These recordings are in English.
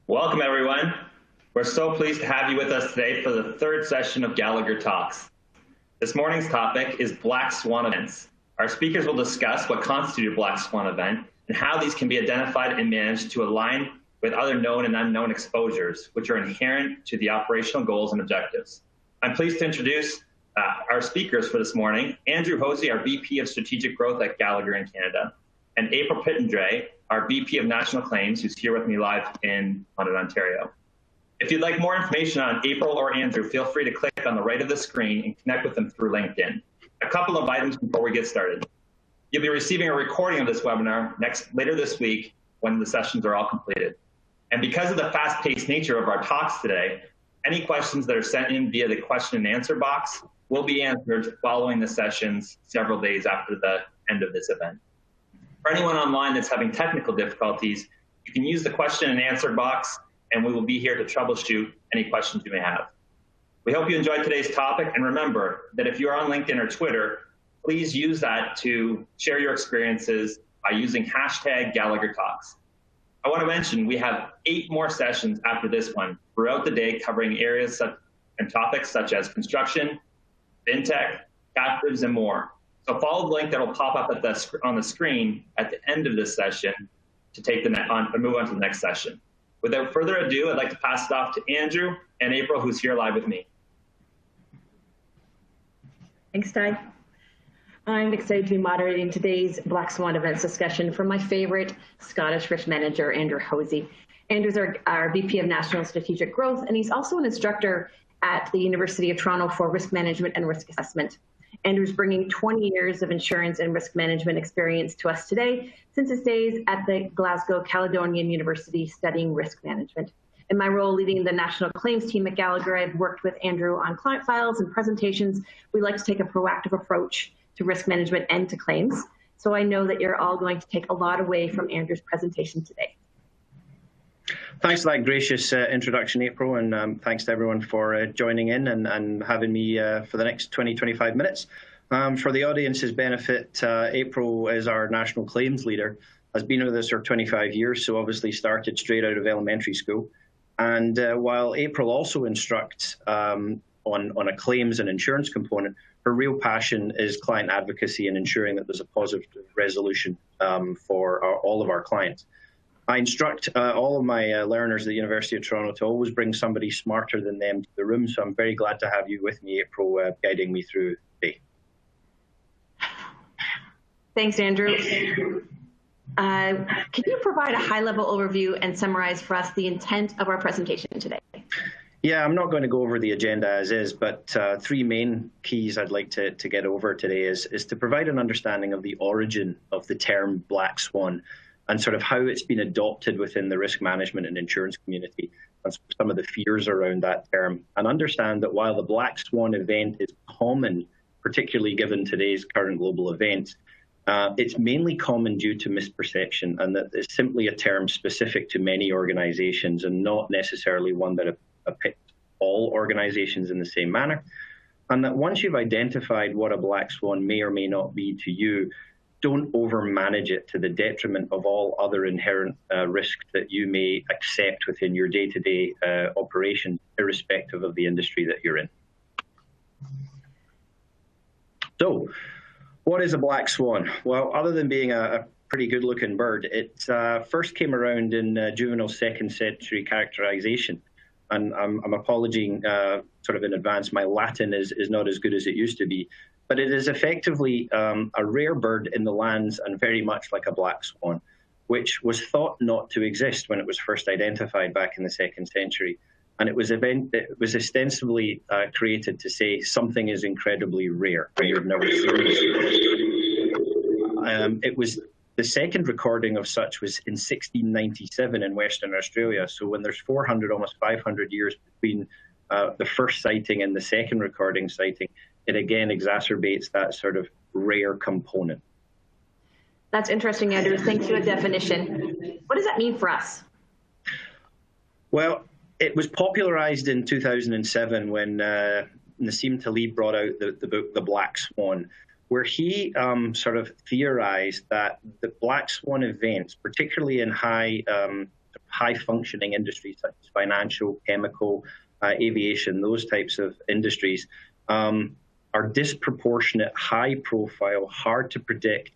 Welcome, everyone. We're so pleased to have you with us today for the third session of Gallagher Talks. This morning's topic is Black Swan events. Our speakers will discuss what constitutes a Black Swan event and how these can be identified and managed to align with other known and unknown exposures, which are inherent to the operational goals and objectives. I'm pleased to introduce our speakers for this morning, Andrew Hosie, our VP of Strategic Growth at Gallagher in Canada, and April Pittendreigh, our VP of National Claims, who's here with me live in London, Ontario. If you'd like more information on April or Andrew, feel free to click on the right of the screen and connect with them through LinkedIn. A couple of items before we get started. You'll be receiving a recording of this webinar later this week when the sessions are all completed. And because of the fast-paced nature of our talks today, any questions that are sent in via the question and answer box will be answered following the sessions several days after the end of this event. For anyone online that's having technical difficulties, you can use the question and answer box, and we will be here to troubleshoot any questions you may have. We hope you enjoyed today's topic, and remember that if you're on LinkedIn or Twitter, please use that to share your experiences by using hashtag Gallagher Talks. I want to mention we have 8 more sessions after this one throughout the day covering areas and topics such as construction, fintech, captives, and more. So follow the link that will pop up on the screen at the end of this session to move on to the next session. Without further ado, I'd like to pass it off to Andrew and April, who's here live with me. Thanks, Ty. I'm excited to be moderating today's Black Swan events discussion from my favorite Scottish risk manager, Andrew Hosie. Andrew's our VP of National Strategic Growth, and he's also an instructor at the University of Toronto for risk management and risk assessment. Andrew's bringing 20 years of insurance and risk management experience to us today since his days at the Glasgow Caledonian University studying risk management. In my role leading the national claims team at Gallagher, I've worked with Andrew on client files and presentations. We like to take a proactive approach to risk management and to claims. So I know that you're all going to take a lot away from Andrew's presentation today. Thanks for that gracious introduction, April, and thanks to everyone for joining in and having me for the next 20-25 minutes. For the audience's benefit, April is our national claims leader, has been with us for 25 years, so obviously started straight out of elementary school. And while April also instructs on a claims and insurance component, her real passion is client advocacy and ensuring that there's a positive resolution for all of our clients. I instruct all of my learners at the University of Toronto to always bring somebody smarter than them to the room, so I'm very glad to have you with me, April, guiding me through today. Thanks, Andrew. Can you provide a high-level overview and summarize for us the intent of our presentation today? Yeah, I'm not going to go over the agenda as is, but 3 main keys I'd like to get over today is to provide an understanding of the origin of the term Black Swan, and sort of how it's been adopted within the risk management and insurance community, and some of the fears around that term, and understand that while the Black Swan event is common, particularly given today's current global events, it's mainly common due to misperception, and that it's simply a term specific to many organizations and not necessarily one that affects all organizations in the same manner. And that once you've identified what a Black Swan may or may not be to you, don't overmanage it to the detriment of all other inherent risks that you may accept within your day-to-day operations, irrespective of the industry that you're in. So, what is a Black Swan? Well, other than being a pretty good-looking bird, it first came around in juvenile second-century characterization. And I'm apologizing sort of in advance, my Latin is not as good as it used to be. But it is effectively a rare bird in the lands and very much like a black swan, which was thought not to exist when it was first identified back in the 2nd century. And it was ostensibly created to say something is incredibly rare. You've never seen this. The second recording of such was in 1697 in Western Australia. So when there's 400, almost 500 years between the first sighting and the second recording sighting, it again exacerbates that sort of rare component. That's interesting, Andrew. Thanks for the definition. What does that mean for us? Well, it was popularized in 2007 when Nassim Taleb brought out the book The Black Swan, where he sort of theorized that the Black Swan events, particularly in high high-functioning industries such as financial, chemical, aviation, those types of industries, are disproportionate, high-profile, hard to predict,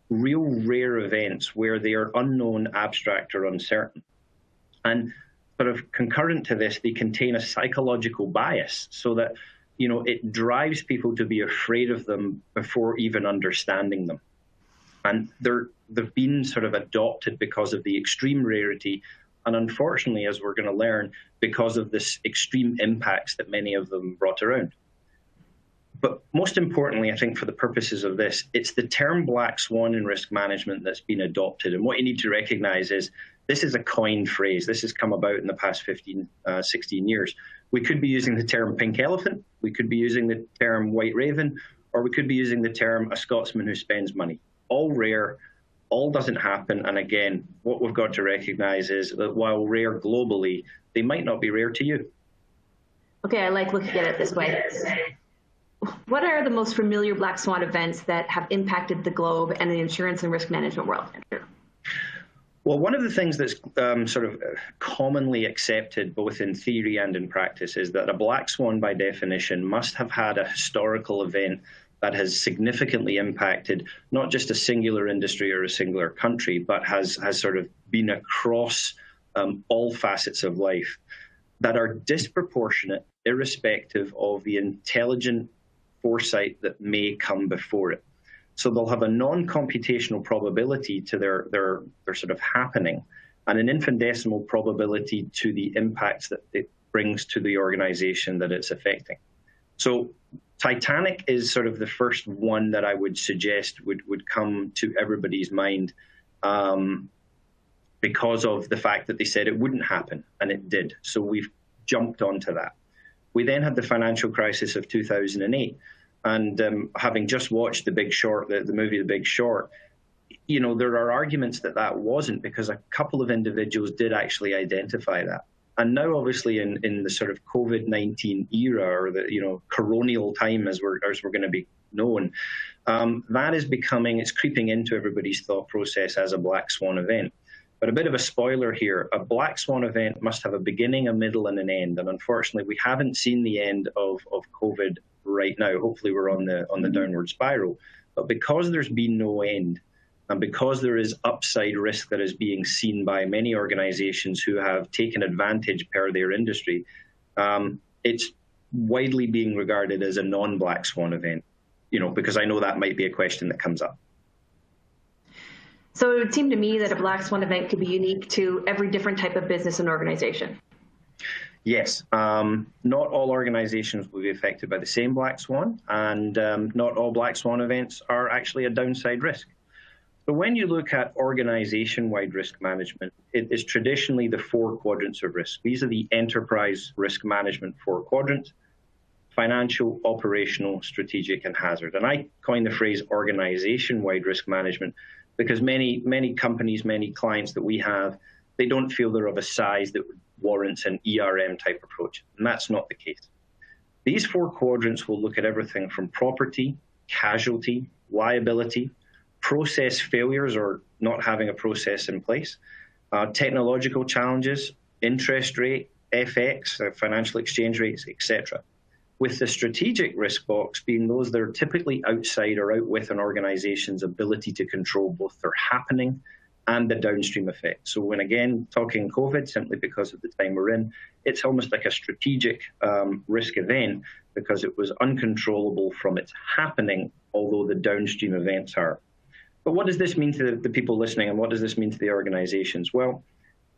real rare events where they are unknown, abstract, or uncertain. And sort of concurrent to this, they contain a psychological bias so that, it drives people to be afraid of them before even understanding them. And they've been sort of adopted because of the extreme rarity, and unfortunately, as we're going to learn, because of this extreme impacts that many of them brought around. But most importantly, I think for the purposes of this, it's the term black swan in risk management that's been adopted. And what you need to recognize is this is a coined phrase. This has come about in the past 16 years. We could be using the term pink elephant, we could be using the term white raven, or we could be using the term a Scotsman who spends money. All rare, all doesn't happen. And again, what we've got to recognize is that while rare globally, they might not be rare to you. Okay, I like looking at it this way. What are the most familiar black swan events that have impacted the globe and the insurance and risk management world, Andrew? Well, one of the things that's sort of commonly accepted, both in theory and in practice, is that a black swan, by definition, must have had a historical event that has significantly impacted not just a singular industry or a singular country, but has sort of been across all facets of life, that are disproportionate, irrespective of the intelligent foresight that may come before it. So they'll have a non-computational probability to their sort of happening, and an infinitesimal probability to the impacts that it brings to the organization that it's affecting. So Titanic is sort of the first one that I would suggest would come to everybody's mind, because of the fact that they said it wouldn't happen, and it did. So we've jumped onto that. We then had the financial crisis of 2008. And having just watched The Big Short, the movie The Big Short, there are arguments that wasn't, because a couple of individuals did actually identify that. And now, obviously, in the sort of COVID-19 era, or the coronial time as we're going to be known, that is it's creeping into everybody's thought process as a black swan event. But a bit of a spoiler here: a black swan event must have a beginning, a middle, and an end. And unfortunately, we haven't seen the end of COVID right now. Hopefully, we're on the downward spiral. But because there's been no end, and because there is upside risk that is being seen by many organizations who have taken advantage per their industry, it's widely being regarded as a non-black swan event, because I know that might be a question that comes up. So it would seem to me that a black swan event could be unique to every different type of business and organization. Yes, not all organizations will be affected by the same black swan, and not all black swan events are actually a downside risk. So when you look at organization-wide risk management, it is traditionally the 4 quadrants of risk. These are the enterprise risk management 4 quadrants: financial, operational, strategic, and hazard. And I coined the phrase organization-wide risk management because many companies, many clients that we have, they don't feel they're of a size that warrants an ERM type approach. And that's not the case. These 4 quadrants will look at everything from property, casualty, liability, process failures or not having a process in place, technological challenges, interest rate, FX, financial exchange rates, etc. With the strategic risk box being those that are typically outside or out with an organization's ability to control both their happening and the downstream effects. So when, again, talking COVID, simply because of the time we're in, it's almost like a strategic risk event because it was uncontrollable from its happening, although the downstream events are. But what does this mean to the people listening, and what does this mean to the organizations? Well,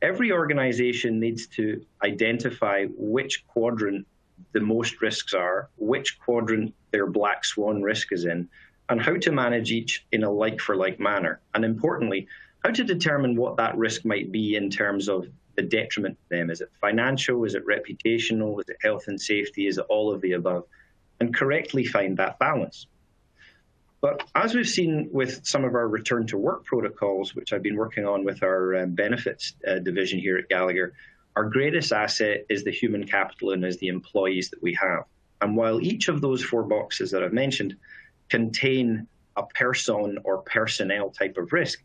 every organization needs to identify which quadrant the most risks are, which quadrant their black swan risk is in, and how to manage each in a like-for-like manner. And importantly, how to determine what that risk might be in terms of the detriment to them. Is it financial? Is it reputational? Is it health and safety? Is it all of the above? And correctly find that balance. But as we've seen with some of our return to work protocols, which I've been working on with our benefits division here at Gallagher, our greatest asset is the human capital and is the employees that we have. And while each of those 4 boxes that I've mentioned contain a person or personnel type of risk,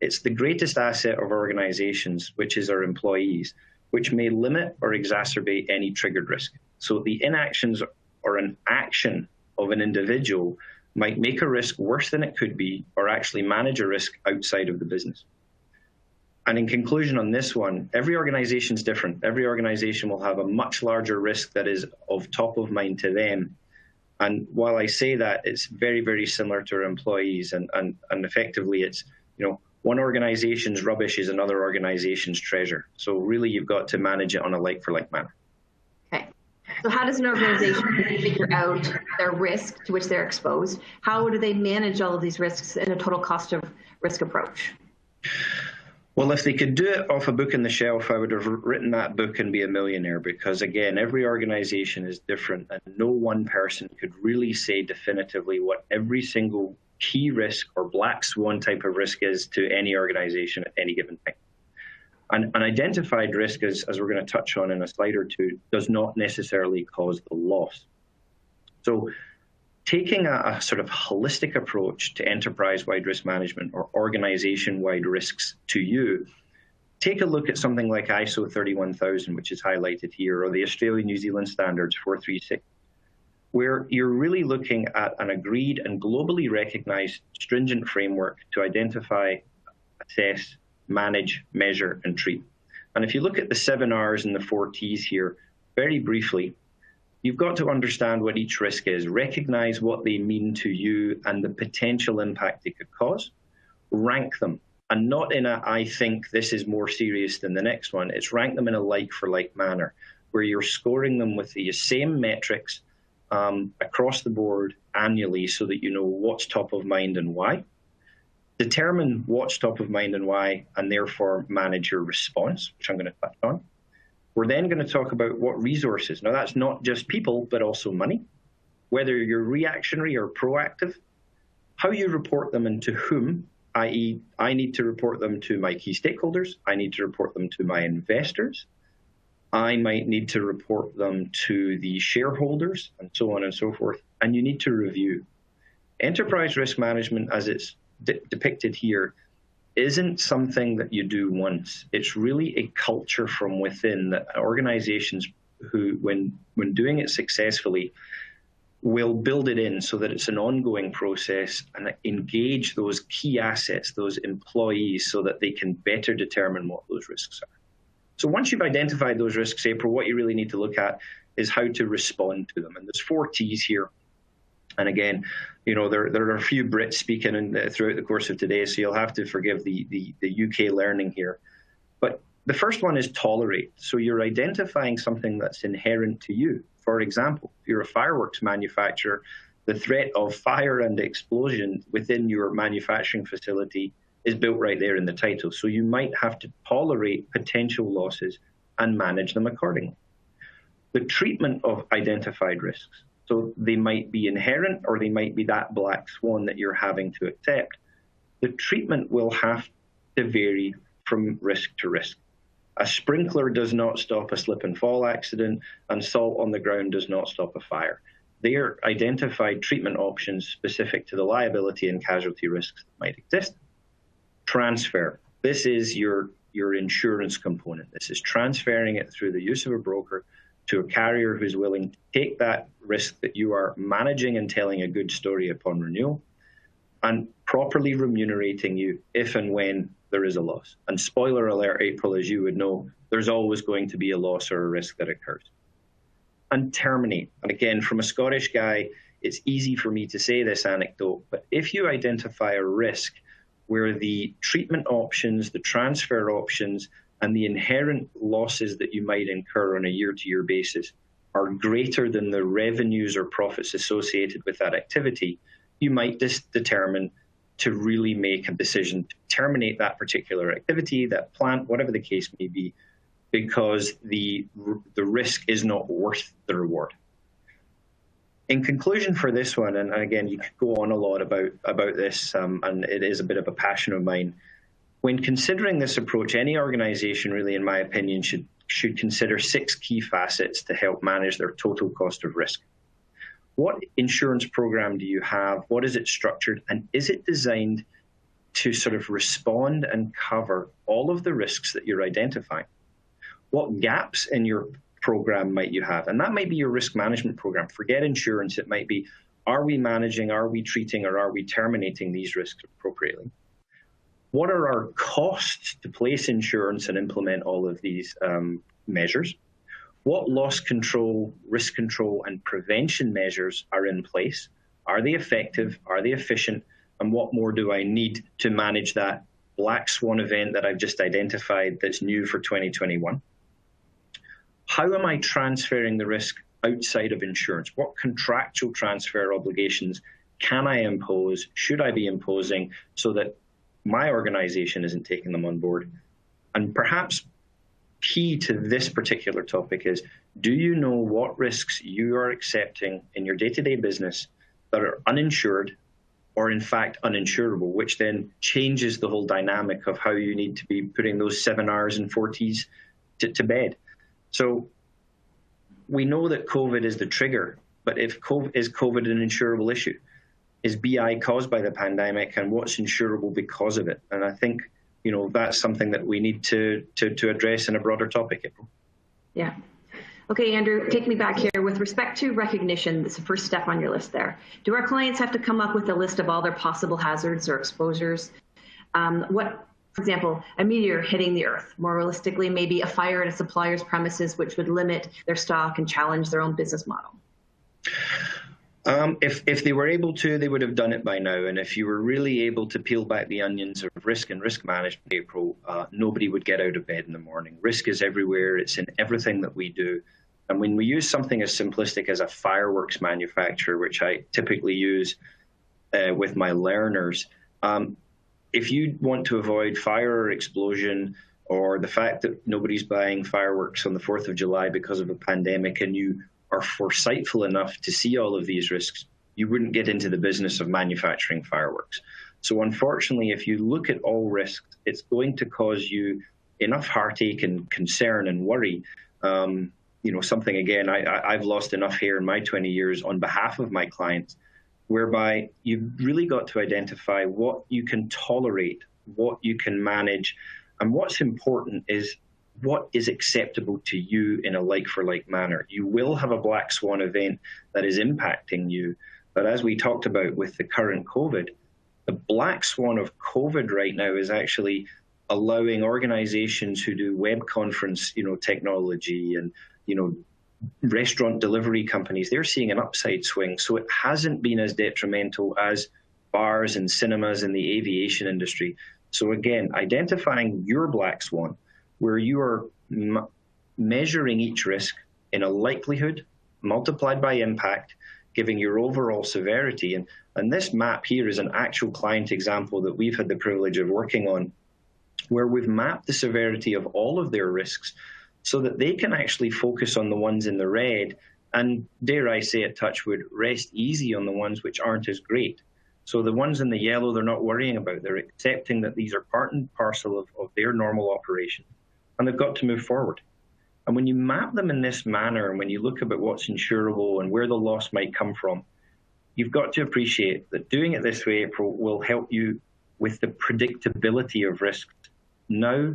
It's the greatest asset of organizations, which is our employees, which may limit or exacerbate any triggered risk. So the inactions or an action of an individual might make a risk worse than it could be, or actually manage a risk outside of the business. And in conclusion on this one, every organization is different. Every organization will have a much larger risk that is of top of mind to them. And while I say that, it's very, very similar to our employees. And effectively, it's, one organization's rubbish is another organization's treasure. So really, you've got to manage it on a like-for-like manner. Okay. So how does an organization figure out their risk to which they're exposed? How do they manage all of these risks in a total cost of risk approach? Well, if they could do it off a book on the shelf, I would have written that book and be a millionaire, because again, every organization is different and no one person could really say definitively what every single key risk or black swan type of risk is to any organization at any given time. And an identified risk, as we're going to touch on in a slide or two, does not necessarily cause the loss. So taking a sort of holistic approach to enterprise-wide risk management or organization-wide risks to you, take a look at something like ISO 31000, which is highlighted here, or the Australia-New Zealand Standards 436, where you're really looking at an agreed and globally recognized stringent framework to identify, assess, manage, measure, and treat. And if you look at the 7 R's and the 4 T's here, very briefly, you've got to understand what each risk is, recognize what they mean to you and the potential impact they could cause, rank them, and not in a, I think this is more serious than the next one. It's rank them in a like-for-like manner, where you're scoring them with the same metrics across the board annually so that you know what's top of mind and why. Determine what's top of mind and why, and therefore manage your response, which I'm going to touch on. We're then going to talk about what resources. Now, that's not just people, but also money, whether you're reactionary or proactive, how you report them and to whom, i.e., I need to report them to my key stakeholders, I need to report them to my investors, I might need to report them to the shareholders, and so on and so forth, and you need to review. Enterprise risk management, as it's depicted here, isn't something that you do once. It's really a culture from within that organizations who, when doing it successfully, will build it in so that it's an ongoing process and engage those key assets, those employees, so that they can better determine what those risks are. So once you've identified those risks, April, what you really need to look at is how to respond to them. And there's 4 T's here. And again, there are a few Brits speaking throughout the course of today, so you'll have to forgive the UK learning here. But the first one is tolerate. So you're identifying something that's inherent to you. For example, if you're a fireworks manufacturer, the threat of fire and explosion within your manufacturing facility is built right there in the title. So you might have to tolerate potential losses and manage them accordingly. The treatment of identified risks. So they might be inherent or they might be that black swan that you're having to accept. The treatment will have to vary from risk to risk. A sprinkler does not stop a slip and fall accident, and salt on the ground does not stop a fire. They are identified treatment options specific to the liability and casualty risks that might exist. Transfer. This is your insurance component. This is transferring it through the use of a broker to a carrier who's willing to take that risk that you are managing and telling a good story upon renewal, and properly remunerating you if and when there is a loss. And spoiler alert, April, as you would know, there's always going to be a loss or a risk that occurs. And terminate. And again, from a Scottish guy, it's easy for me to say this anecdote, but if you identify a risk where the treatment options, the transfer options, and the inherent losses that you might incur on a year-to-year basis are greater than the revenues or profits associated with that activity, you might determine to really make a decision to terminate that particular activity, that plant, whatever the case may be, because the risk is not worth the reward. In conclusion for this one, and again, you could go on a lot about this, and it is a bit of a passion of mine. When considering this approach, any organization really, in my opinion, should consider 6 key facets to help manage their total cost of risk. What insurance program do you have? What is it structured? And is it designed to sort of respond and cover all of the risks that you're identifying. What gaps in your program might you have? And that might be your risk management program. Forget insurance. It might be, are we managing, are we treating, or are we terminating these risks appropriately? What are our costs to place insurance and implement all of these measures? What loss control, risk control, and prevention measures are in place? Are they effective? Are they efficient? And what more do I need to manage that Black Swan event that I've just identified that's new for 2021? How am I transferring the risk outside of insurance? What contractual transfer obligations can I impose, should I be imposing, so that my organization isn't taking them on board? And perhaps key to this particular topic is, do you know what risks you are accepting in your day-to-day business that are uninsured or in fact uninsurable, which then changes the whole dynamic of how you need to be putting those 7 Rs and 4 Ts to bed. So we know that COVID is the trigger, but is COVID an insurable issue? Is BI caused by the pandemic, and what's insurable because of it? And I think, you know, that's something that we need to address in a broader topic, April. Yeah. Okay, Andrew, take me back here. With respect to recognition, that's the first step on your list there. Do our clients have to come up with a list of all their possible hazards or exposures? For example, a meteor hitting the Earth. More realistically, maybe a fire at a supplier's premises, which would limit their stock and challenge their own business model. If they were able to, they would have done it by now. And if you were really able to peel back the onions of risk and risk management, April, nobody would get out of bed in the morning. Risk is everywhere. It's in everything that we do. And when we use something as simplistic as a fireworks manufacturer, which I typically use with my learners, if you want to avoid fire or explosion, or the fact that nobody's buying fireworks on the 4th of July because of a pandemic, and you are foresightful enough to see all of these risks, you wouldn't get into the business of manufacturing fireworks. So unfortunately, if you look at all risks, it's going to cause you enough heartache and concern and worry. You know, something, again, I've lost enough hair in my 20 years on behalf of my clients, whereby you've really got to identify what you can tolerate, what you can manage, and what's important is what is acceptable to you in a like-for-like manner. You will have a Black Swan event that is impacting you, but as we talked about with the current COVID, the Black Swan of COVID right now is actually allowing organizations who do web conference, technology and, restaurant delivery companies, they're seeing an upside swing. So it hasn't been as detrimental as bars and cinemas in the aviation industry. So again, identifying your Black Swan, where you are measuring each risk in a likelihood multiplied by impact, giving your overall severity. And this map here is an actual client example that we've had the privilege of working on, where we've mapped the severity of all of their risks so that they can actually focus on the ones in the red and, dare I say it, touch wood, rest easy on the ones which aren't as great. So the ones in the yellow, they're not worrying about. They're accepting that these are part and parcel of their normal operation, and they've got to move forward. And when you map them in this manner, and when you look about what's insurable and where the loss might come from, you've got to appreciate that doing it this way, April, will help you with the predictability of risks. Now,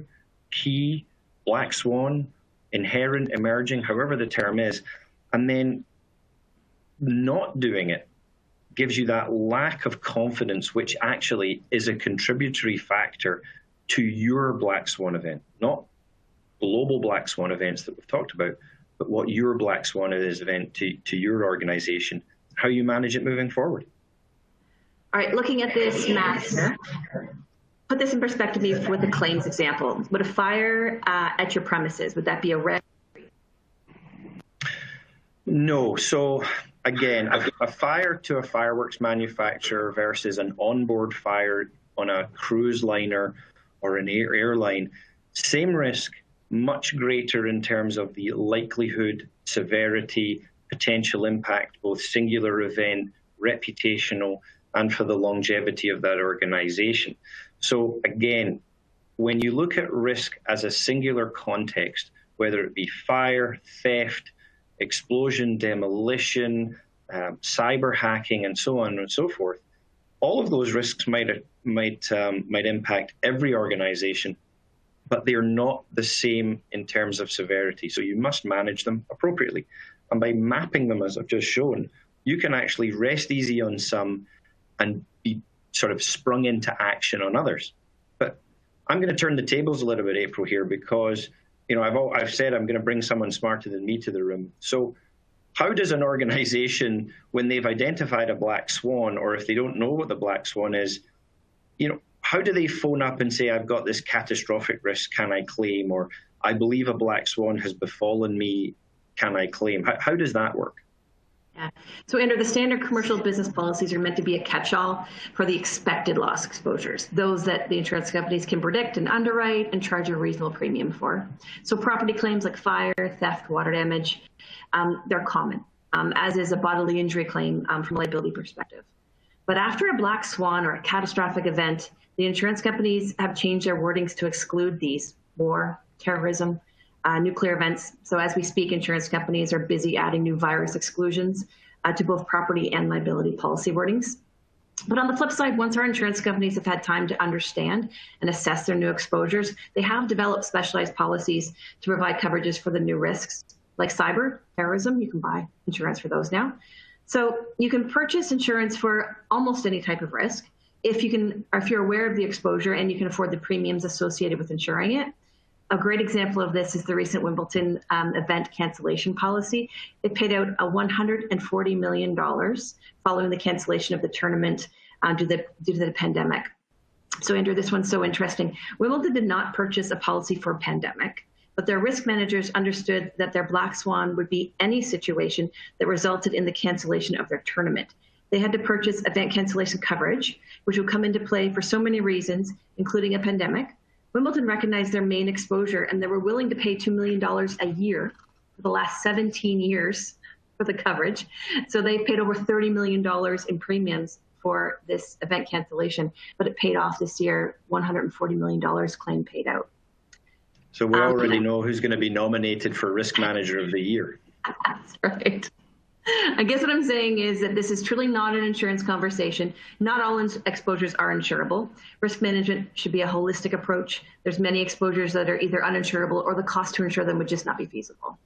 key, Black Swan, inherent, emerging, however the term is, and then not doing it gives you that lack of confidence, which actually is a contributory factor to your Black Swan event, not global Black Swan events that we've talked about, but what your Black Swan event to your organization, how you manage it moving forward. All right, looking at this map here, put this in perspective with the claims example. Would a fire at your premises, would that be a red? No. So again, a fire to a fireworks manufacturer versus an onboard fire on a cruise liner or an airline, same risk, much greater in terms of the likelihood, severity, potential impact, both singular event, reputational, and for the longevity of that organization. So again, when you look at risk as a singular context, whether it be fire, theft, explosion, demolition, cyber hacking, and so on and so forth, all of those risks might might impact every organization, but they're not the same in terms of severity. So you must manage them appropriately. And by mapping them, as I've just shown, you can actually rest easy on some and be sort of sprung into action on others. But I'm going to turn the tables a little bit, April, here, because I've said I'm going to bring someone smarter than me to the room. So how does an organization, when they've identified a black swan, or if they don't know what the black swan is, how do they phone up and say, I've got this catastrophic risk, can I claim? Or I believe a black swan has befallen me, can I claim? How does that work? Yeah. So, Andrew, the standard commercial business policies are meant to be a catch-all for the expected loss exposures, those that the insurance companies can predict and underwrite and charge a reasonable premium for. So property claims like fire, theft, water damage, they're common, as is a bodily injury claim from a liability perspective. But after a black swan or a catastrophic event, the insurance companies have changed their wordings to exclude these: war, terrorism, nuclear events. So as we speak, insurance companies are busy adding new virus exclusions to both property and liability policy wordings. But on the flip side, once our insurance companies have had time to understand and assess their new exposures, they have developed specialized policies to provide coverages for the new risks, like cyber, terrorism. You can buy insurance for those now. So you can purchase insurance for almost any type of risk if you're aware of the exposure and you can afford the premiums associated with insuring it. A great example of this is the recent Wimbledon event cancellation policy. It paid out $140 million following the cancellation of the tournament due to the pandemic. So, Andrew, this one's so interesting. Wimbledon did not purchase a policy for a pandemic, but their risk managers understood that their black swan would be any situation that resulted in the cancellation of their tournament. They had to purchase event cancellation coverage, which will come into play for so many reasons, including a pandemic. Wimbledon recognized their main exposure, and they were willing to pay $2 million a year for the last 17 years for the coverage. So they paid over $30 million in premiums for this event cancellation, but it paid off this year, $140 million claim paid out. So we already know who's going to be nominated for Risk Manager of the Year. That's right. I guess what I'm saying is that this is truly not an insurance conversation. Not all exposures are insurable. Risk management should be a holistic approach. There's many exposures that are either uninsurable or the cost to insure them would just not be feasible.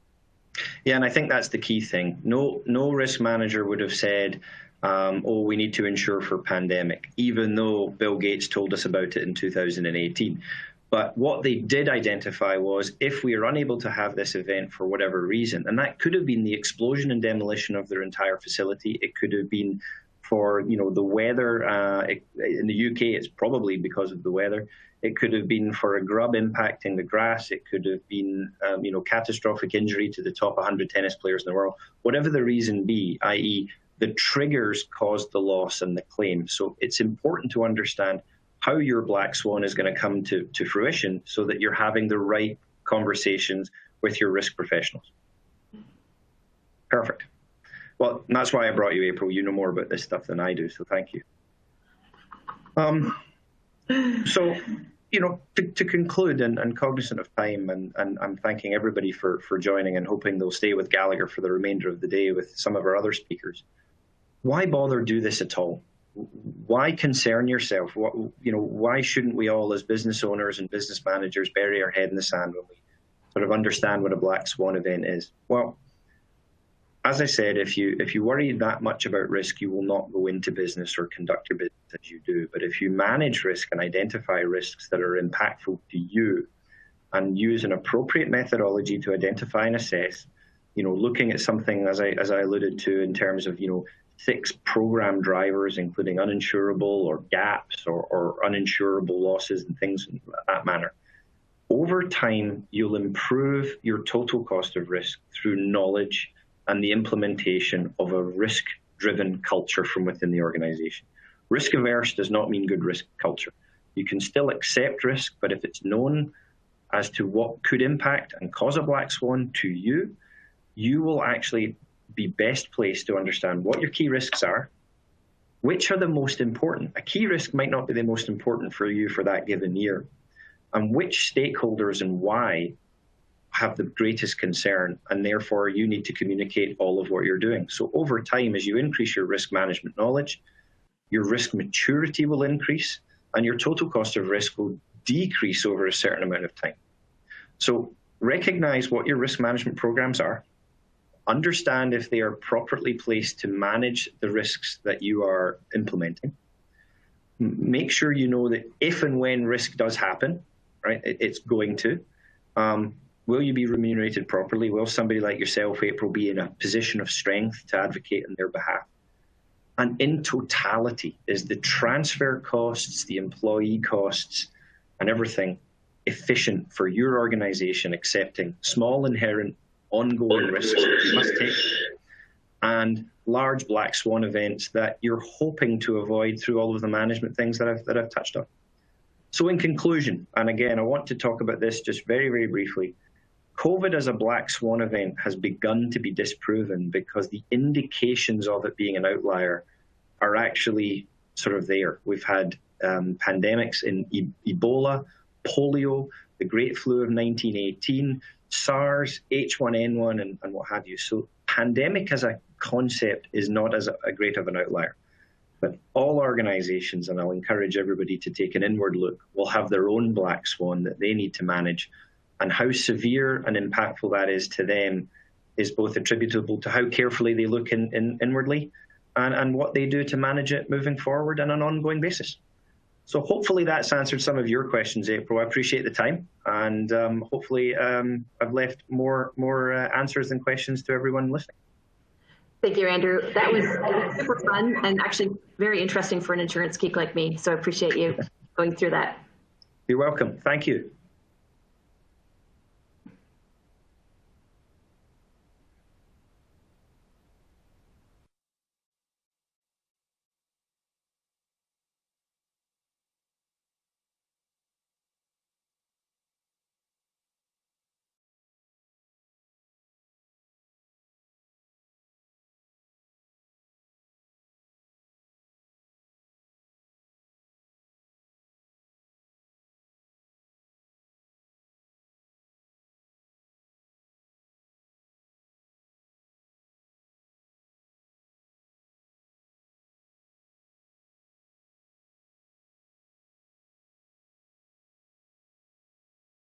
Yeah, and I think that's the key thing. No risk manager would have said, we need to insure for pandemic, even though Bill Gates told us about it in 2018. But what they did identify was, if we are unable to have this event for whatever reason, and that could have been the explosion and demolition of their entire facility, it could have been for the weather. In the UK, it's probably because of the weather. It could have been for a grub impacting the grass. It could have been catastrophic injury to the top 100 tennis players in the world. Whatever the reason be, i.e. the triggers caused the loss and the claim. So it's important to understand how your black swan is going to come to fruition so that you're having the right conversations with your risk professionals. Perfect. Well, that's why I brought you, April. You know more about this stuff than I do, so thank you. So, to conclude, and cognizant of time, and I'm thanking everybody for joining and hoping they'll stay with Gallagher for the remainder of the day with some of our other speakers. Why bother do this at all? Why concern yourself? Why shouldn't we all, as business owners and business managers, bury our head in the sand when we sort of understand what a black swan event is? Well, as I said, if you worry that much about risk, you will not go into business or conduct your business as you do. But if you manage risk and identify risks that are impactful to you, and use an appropriate methodology to identify and assess, looking at something as I alluded to in terms of 6 program drivers, including uninsurable or gaps or uninsurable losses and things of that manner. Over time, you'll improve your total cost of risk through knowledge and the implementation of a risk-driven culture from within the organization. Risk-averse does not mean good risk culture. You can still accept risk, but if it's known as to what could impact and cause a black swan to you, you will actually be best placed to understand what your key risks are, which are the most important. A key risk might not be the most important for you for that given year, and which stakeholders and why have the greatest concern, and therefore you need to communicate all of what you're doing. So over time, as you increase your risk management knowledge, your risk maturity will increase, and your total cost of risk will decrease over a certain amount of time. So recognize what your risk management programs are, understand if they are properly placed to manage the risks that you are implementing. Make sure you know that if and when risk does happen, right, it's going to, will you be remunerated properly? Will somebody like yourself, April, be in a position of strength to advocate on their behalf? And in totality, is the transfer costs, the employee costs, and everything efficient for your organization, accepting small, inherent, ongoing risks that you must take, and large black swan events that you're hoping to avoid through all of the management things that I've touched on. So in conclusion, and again, I want to talk about this just very, very briefly, COVID as a black swan event has begun to be disproven because the indications of it being an outlier are actually sort of there. We've had pandemics in Ebola, polio, the Great Flu of 1918, SARS, H1N1, and what have you. So pandemic as a concept is not as a great of an outlier. But all organizations, and I'll encourage everybody to take an inward look, will have their own black swan that they need to manage. And how severe and impactful that is to them is both attributable to how carefully they look inwardly and what they do to manage it moving forward on an ongoing basis. So hopefully that's answered some of your questions, April. I appreciate the time, and hopefully I've left more answers than questions to everyone listening. Thank you, Andrew. That was super fun and actually very interesting for an insurance geek like me. So I appreciate you going through that. You're welcome. Thank you.